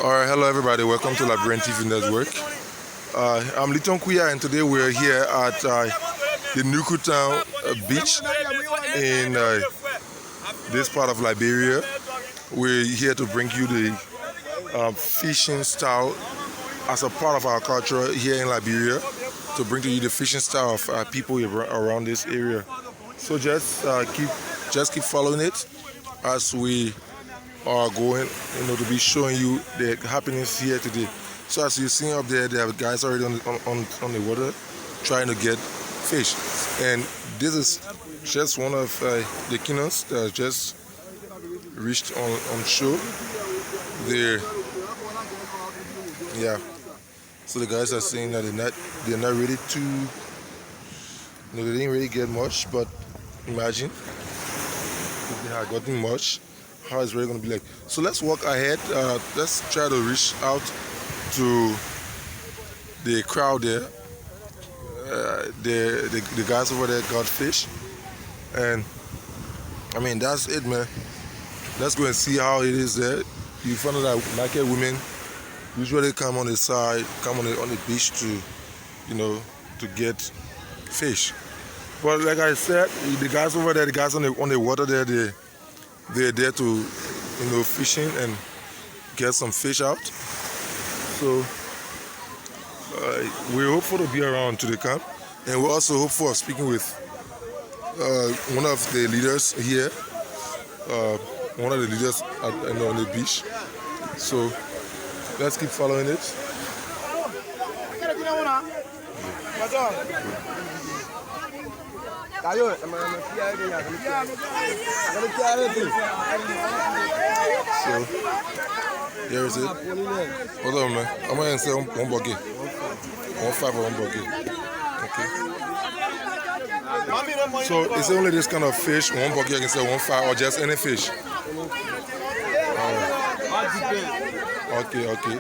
Alright, hello everybody, welcome to Liberian TV Network. I'm Liton Kuya and today we're here at the Nuku town beach in this part of Liberia. We're here to bring you the fishing style as a part of our culture here in Liberia, to bring to you the fishing style of people around this area. So just keep following it as we are going, to be showing you the happenings here today. So as you see up there, there are guys already on the water trying to get fish, and this is just one of the canoes that just reached on shore there. Yeah, so the guys are saying that they're not ready to, they didn't really get much, but imagine if they had gotten much, how it's really going to be like. So let's walk ahead. Let's try to reach out to the crowd there. The guys over there got fish, and I mean that's it, man. Let's go and see how it is there. You find out that market women usually come on the side, come on the beach to, to get fish. But like I said, the guys over there, the guys on the water there, they're there to, fishing and get some fish out. So we're hopeful to be around to the camp, and we're also hopeful of speaking with one of the leaders here, one of the leaders on the beach. So let's keep following it. So here is it. Hold on, man. I'm going to say one bucket. 1.5 or 1 bucket. Okay. So is it only this kind of fish? 1 bucket, I can say 1.5, or just any fish? Okay.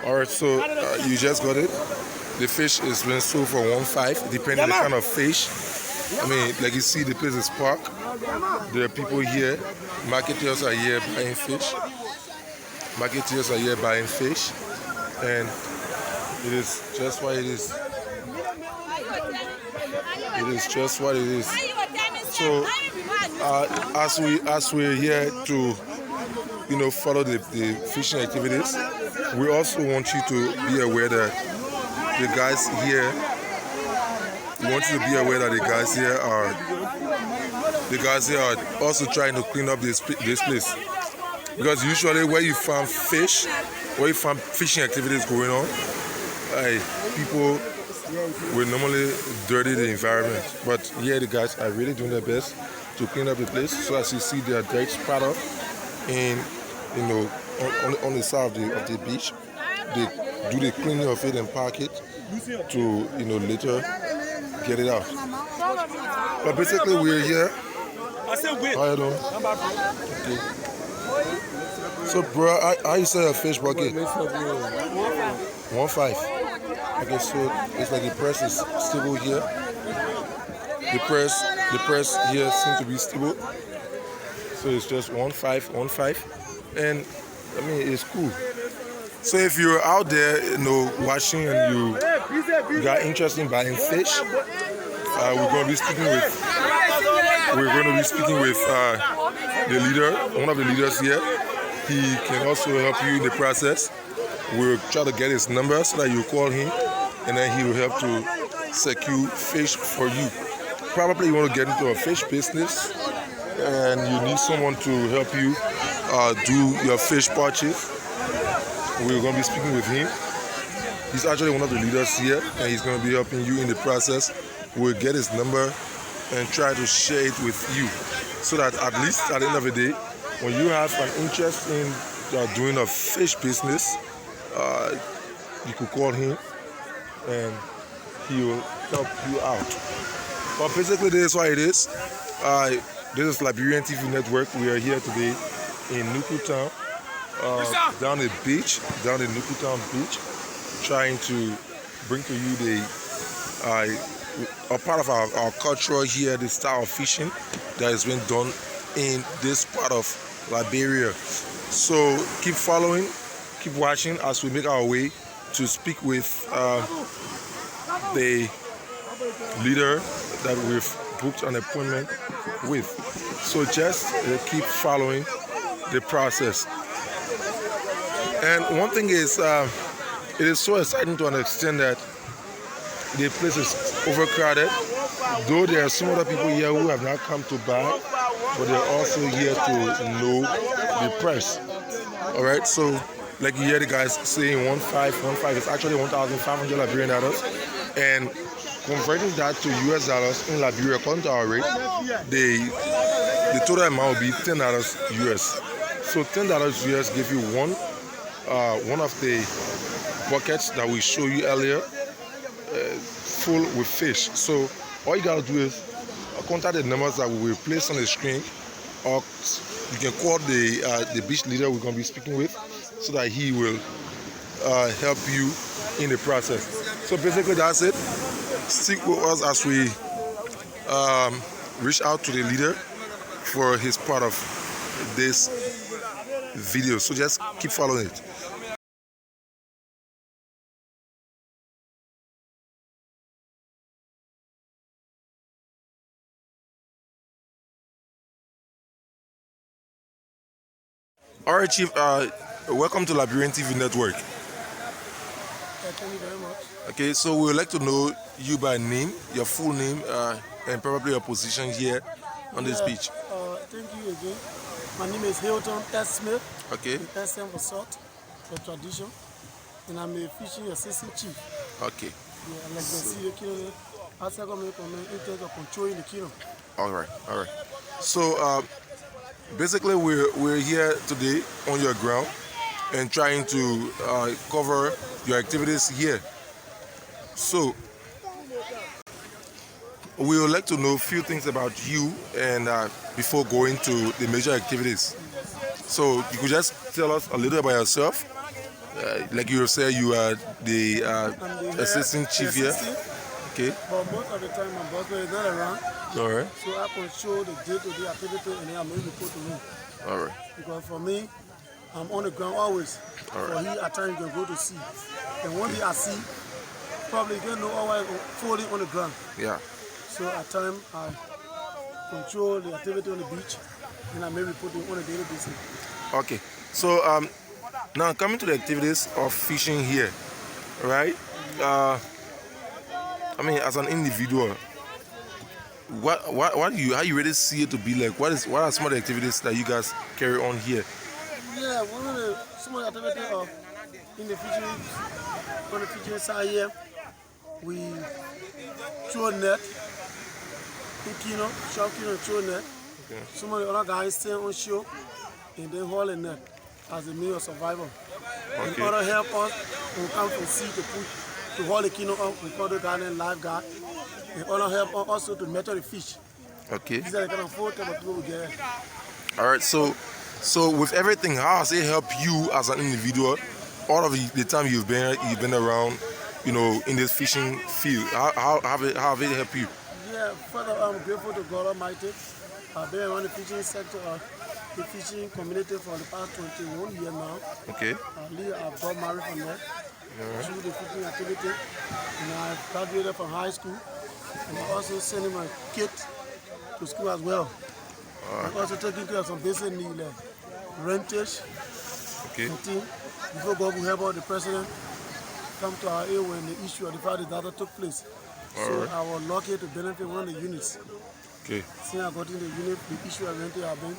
Alright, so you just got it. The fish is being sold for 1.5, depending on the kind of fish. I mean, like you see, the place is parked. There are people here. Marketers are here buying fish. And it is just what it is. It is just what it is. So, as we're here to, follow the fishing activities, we also want you to be aware that the guys here, we want you to be aware that the guys here are also trying to clean up this place. Because usually where you find fish, where you find fishing activities going on, people will normally dirty the environment. But here the guys are really doing their best to clean up the place. So as you see, there are dikes spread up in, on the side of the beach. They do the cleaning of it and pack it to, later get it out. But basically we're here. How you doing? Okay. So bro, how you sell a fish bucket? 1.5. Okay, so it's like the press is stable here. The press here seems to be stable. So it's just 1.5. And I mean, it's cool. So if you're out there, watching, and you got interest in buying fish, we're going to be speaking with the leader, one of the leaders here. He can also help you in the process. We'll try to get his number so that you call him, and then he will help to secure fish for you. Probably you want to get into a fish business, and you need someone to help you do your fish purchase. We're going to be speaking with him. He's actually one of the leaders here, and he's going to be helping you in the process. We'll get his number and try to share it with you, so that at least at the end of the day, when you have an interest in doing a fish business, you could call him and he will help you out. But basically, this is what it is. This is Liberian TV Network. We are here today in Nuku town. Down the Nuku town beach, trying to bring to you a part of our culture here, the style of fishing that is being done in this part of Liberia. So keep following, keep watching as we make our way to speak with the leader that we've booked an appointment with. So just keep following the process. And one thing is, it is so exciting to an extent that the place is overcrowded. Though there are some other people here who have not come to buy, but they're also here to know the price. All right, so like you hear the guys saying 1.5 is actually 1,500 Liberian dollars, and converting that to US dollars in Liberia, according to our rate, the total amount will be $10 US. So $10 US give you one of the buckets that we showed you earlier, full with fish. So all you gotta do is contact the numbers that we will place on the screen, or you can call the beach leader we're gonna be speaking with, so that he will help you in the process. So basically that's it. Stick with us as we reach out to the leader for his part of this video. So just keep following it. All right, Chief, welcome to Liberian TV Network. Thank you very much. Okay, so we would like to know you by name, your full name, and probably your position here on this beach. Thank you again. My name is Hilton S. Smith. Okay. The S stand for salt, for tradition, and I'm a fishing assistant chief. Okay. Yeah, I like to see the kilo. I say I'm in terms of controlling the kilo. All right, all right. So basically, we're here today on your ground and trying to cover your activities here. So we would like to know a few things about you and before going to the major activities. So you could just tell us a little about yourself. Like you said, you are the assistant chief here. Okay. But most of the time, my boss is not around. All right. So I control the day-to-day activity, and then I'm going to report to him. All right. Because for me, I'm on the ground always. All right. For him, at times you can go to sea. And one day I see, probably you don't know always fully on the ground. Yeah. So at times I control the activity on the beach, and I may report him on a daily basis. Okay. So now coming to the activities of fishing here, right? I mean, as an individual, how you really see it to be like? What are some of the activities that you guys carry on here? Yeah, some of the activities of in the fishing, on the fishing side here, we throw net, short kino throw net. Okay. Some of the other guys stay on shore and then haul a net as a means of survival. Okay. And other help us when we come from sea to haul the kino up, we call the garden lifeguard. And other help us also to measure the fish. Okay. These are the kind of 4 type of people we get. All right. So with everything, how has it helped you as an individual? All of the time you've been around, you know, in this fishing field. How have it helped you? Yeah, further, I'm grateful to God Almighty. I've been around the fishing sector, the fishing community for the past 21 years now. Okay. I've got married from there through the fishing activity, and I graduated from high school, and I also sending my kids to school as well. I'm also taking care of some basic needs like rentage, and before God will help out the president come to our aid when the issue of the fire disaster took place. So I was lucky to benefit one of the units. Okay. Since I got in the unit, the issue of renting have been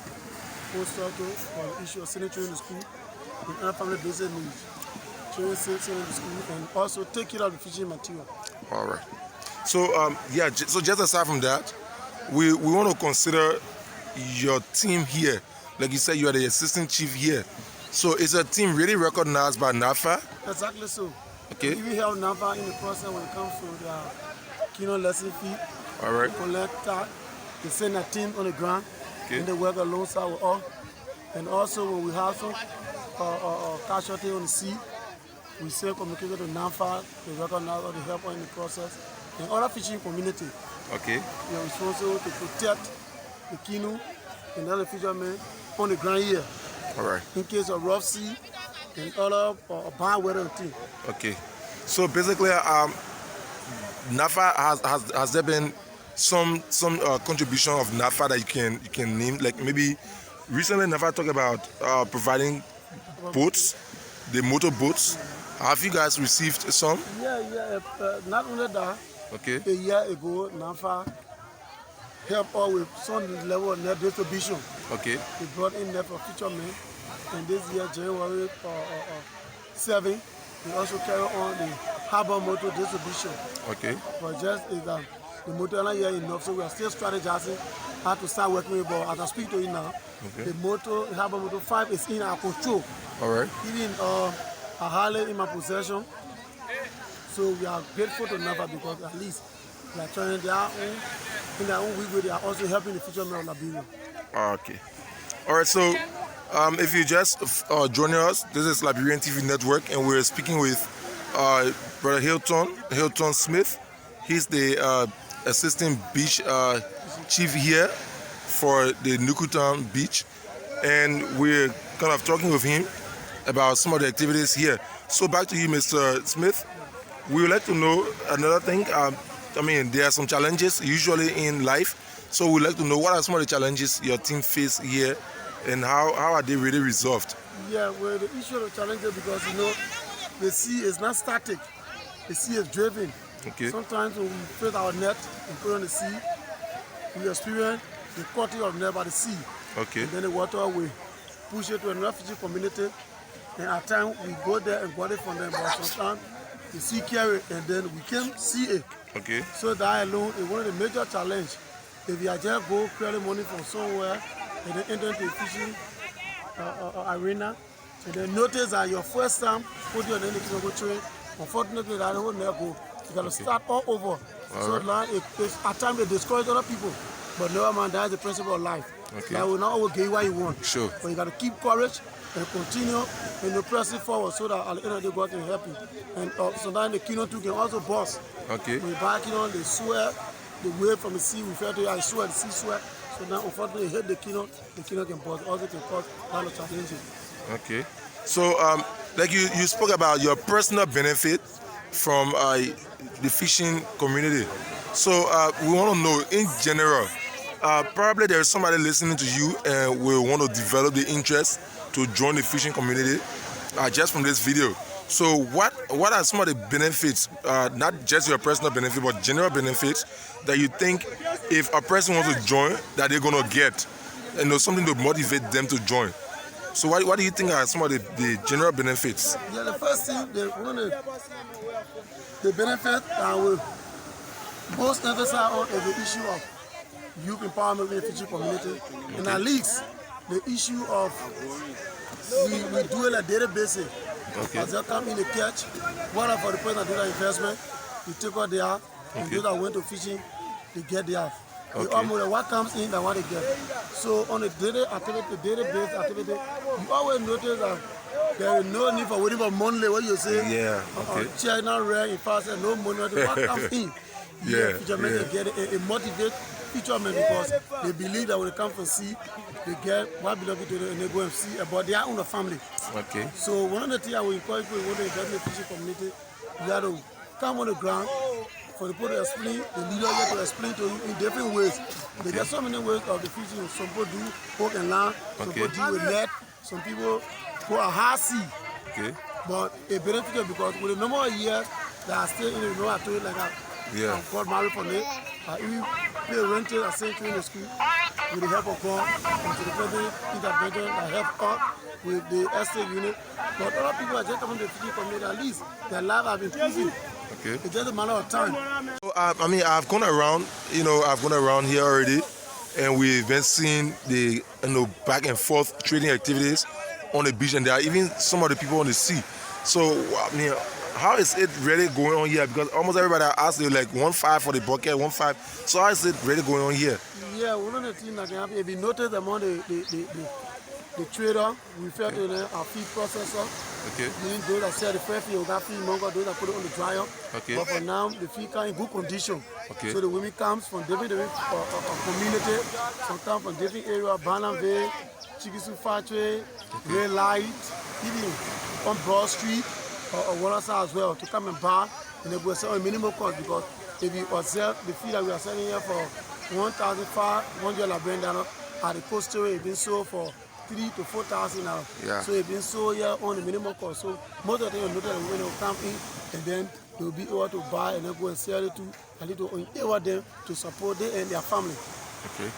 post-structural for the issue of sanitary in the school and other family basic needs. Children safety in the school and also take care of the fishing material. All right. So so just aside from that, we want to consider your team here. Like you said, you are the assistant chief here. So is a team really recognized by NAFAA? Exactly so. Okay. We help NAFAA in the process when it comes to their kino lesson fee. All right. Collect that. They send a team on the ground and they work alongside with us. And also when we have some CashAPP on the sea, we send communication to NAFAA. They recognize all the help in the process. And other fishing community. Okay. We are responsible to protect the kino another fisherman on the ground here. All right. In case of rough sea and other bad weather and things. Okay. So basically, NAFAA has there been some contribution of NAFAA that you can name? Like maybe recently NAFAA talked about providing boats, the motor boats. Have you guys received some? Yeah. Not only that. Okay. A year ago, NAFAA helped us with some level of net distribution. Okay. They brought in net for fishermen. And this year, January 7, we also carry on the harbor motor distribution. Okay. But just is that the motor not yet enough, so we are still strategizing how to start working with. But as I speak to you now, okay, the harbor motor 5 is in our control. All right. Even a Harley in my possession. So we are grateful to NAFAA because at least they are trying in their own way, they are also helping the fishermen of Liberia. Okay. All right. So, if you just joining us, this is Liberian TV Network, and we're speaking with Brother Hilton Smith. He's the assistant beach chief here for the Nuku Town Beach, and we're kind of talking with him about some of the activities here. So back to you, Mr. Smith. We would like to know another thing. I mean, there are some challenges usually in life, so we'd like to know what are some of the challenges your team face here, and how are they really resolved? Yeah, well, the issue of the challenges because the sea is not static. The sea is driven. Okay. Sometimes when we fill our net and put on the sea, we experience the cutting of net by the sea. Okay. And then the water will push it to a refugee community, and at times we go there and get it from them, but sometimes the sea carry it and then we can't see it. Okay. So that alone is one of the major challenges. If you are just go clearly money from somewhere and then enter into a fishing arena, and then notice that your first time putting on any kind of train, unfortunately that whole net go. You got to start all over. So now at times it discourages other people. But never mind, that is the principle of life. Okay. That will not always give you what you want. Sure. But you got to keep courage and continue and press it forward so that at the end of the day God can help you. And sometimes the kingdom too can also boss. Okay. When you buy kingdom, they swear, the wave from the sea, we refer to it as swear, the sea swear. So now unfortunately you hit the kingdom can boss. Also can cause a lot of challenges. Okay. So like you spoke about your personal benefit from the fishing community. So we want to know in general, probably there is somebody listening to you and will want to develop the interest to join the fishing community just from this video. So what are some of the benefits, not just your personal benefit, but general benefits that you think if a person wants to join that they're going to get, and there's something to motivate them to join? So what do you think are some of the general benefits? Yeah, the first thing, one of the benefits I will most emphasize on is the issue of youth empowerment in the fishing community. And at least the issue of we do it on a daily basis. Okay. As they come in the catch, one for the person that do that investment, we take out there, and those that went to fishing, they get there. They almost what comes in than what they get. So on a daily based activity, you always notice that there is no need for waiting for monthly. What you say? Yeah. Okay. China rare in fast and no money. What comes in? Yeah. Fishermen get it motivate fishermen because they believe that when they come from sea, they get what belongs to them and they go and see about their own family. Okay. So one of the things I will encourage people when they invest in the fishing community, you have to come on the ground for the people to explain, the leader get to explain to you in different ways. Okay. There are so many ways of the fishing. Some people do hook and line, some people do with net, some people go a high sea. Okay. But it benefits because with the number of years that are still in the know I told you like I got married from it. I even pay rented at St. Clair school with the help of God and to the present intervention that helped us with the estate unit. But other people are just coming to the fishing community, at least their life have been improving. Okay. It's just a matter of time. So, I mean, I've gone around, I've gone around here already, and we've been seeing the, back and forth trading activities on the beach, and there are even some of the people on the sea. So, I mean, how is it really going on here? Because almost everybody I asked, they're like 1.5 for the bucket, 1.5. So how is it really going on here? Yeah, one of the things that can happen, if you notice among the trader, we refer to them our feed processor. Okay. Meaning those that sell the fresh feed, we got feed longer, those that put it on the dryer. Okay. But for now, the feed come in good condition. Okay. So the women comes from different community, sometimes from different areas, Bannerville, Chikisu Factory, Red Light, even on Broad Street or Waterside as well, to come and buy, and they will sell a minimum cost, because if you observe the feed that we are selling here for $1,500 Liberian dollar, at the coast store, it's been sold for $3,000 to $4,000. Yeah. So it's been sold here on the minimum cost. So most of the time you notice that when they come in, and then they'll be able to buy and then go and sell it to, and it will enable them to support them and their family. Okay.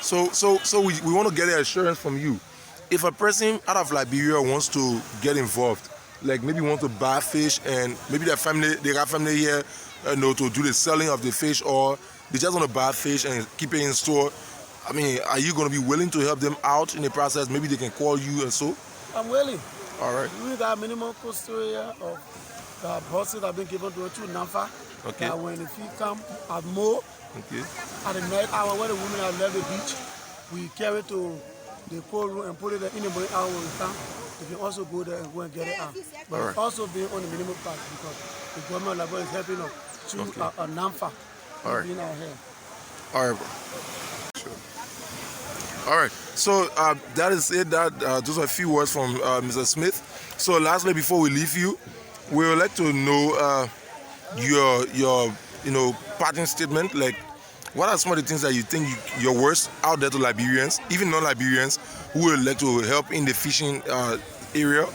So we want to get an assurance from you. If a person out of Liberia wants to get involved, like maybe want to buy fish, and maybe their family, they got family here, to do the selling of the fish, or they just want to buy fish and keep it in store, I mean, are you going to be willing to help them out in the process? Maybe they can call you and so? I'm willing. All right. We got minimum cost here of buses that have been given to NAFAA. Okay. When the feed come at more, Okay. at the night hour when the women have left the beach, we carry it to the cold room and put it in the morning hour when we come. You can also go there and go and get it out. But All right. it's also being on the minimum price, because the government of Liberia is helping us through a NAFAA. All right. Being out here. All right, bro. Sure. All right. So that is it. Those are a few words from Mr. Smith. So lastly, before we leave you, we would like to know your parting statement. Like, what are some of the things that you think your words out there to Liberians, even non-Liberians, who would like to help in the fishing area?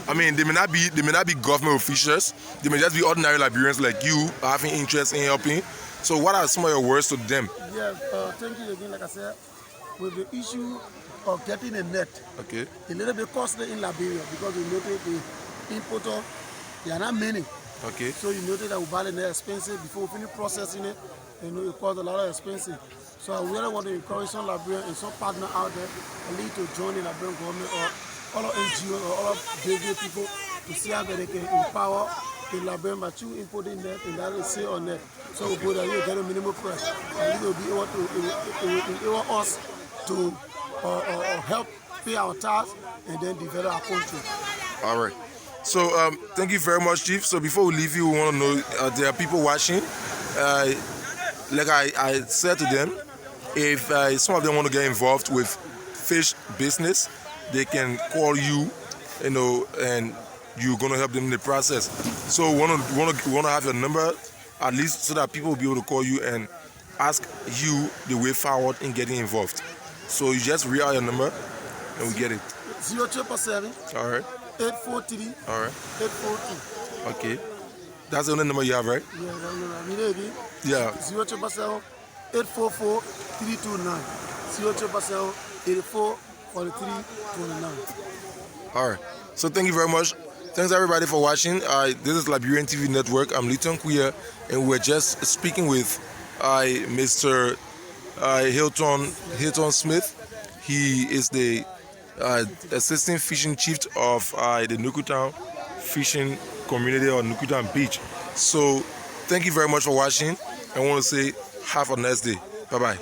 I mean, they may not be government officials. They may just be ordinary Liberians like you, having interest in helping. So, what are some of your words to them? Yes, thank you again. Like I said, with the issue of getting a net, Okay. a little bit costly in Liberia, because we noted the importer, they are not many. Okay. So you noted that we buy the net expensive before we finish processing it. It costs a lot of expensive. So I really want to encourage some Liberians and some partner out there and need to join the Liberian government or all of NGOs or all of big people to see how they can empower the Liberian by through importing net, and that is say on net. So we go there, we get a minimum price, and we will be able to enable us to help pay our tax and then develop our country. All right. So thank you very much, Chief. So before we leave you, we want to know there are people watching. Like I said to them, if some of them want to get involved with fish business, they can call you, and you're gonna help them in the process. So we wanna have your number, at least so that people will be able to call you and ask you the way forward in getting involved. So you just read out your number and we get it. 0777. All right. 843. All right. 842. Okay. That's the only number you have, right? Yeah, I mean, again. Yeah. 0777 844 329. 0777 84 43 29. All right. So thank you very much. Thanks everybody for watching. This is Liberian TV Network. I'm Liton Kuya, and we're just speaking with Mr. Hilton Smith. He is the assistant fishing chief of the Nuku Town fishing community, or Nuku Town Beach. So thank you very much for watching. I want to say have a nice day. Bye bye.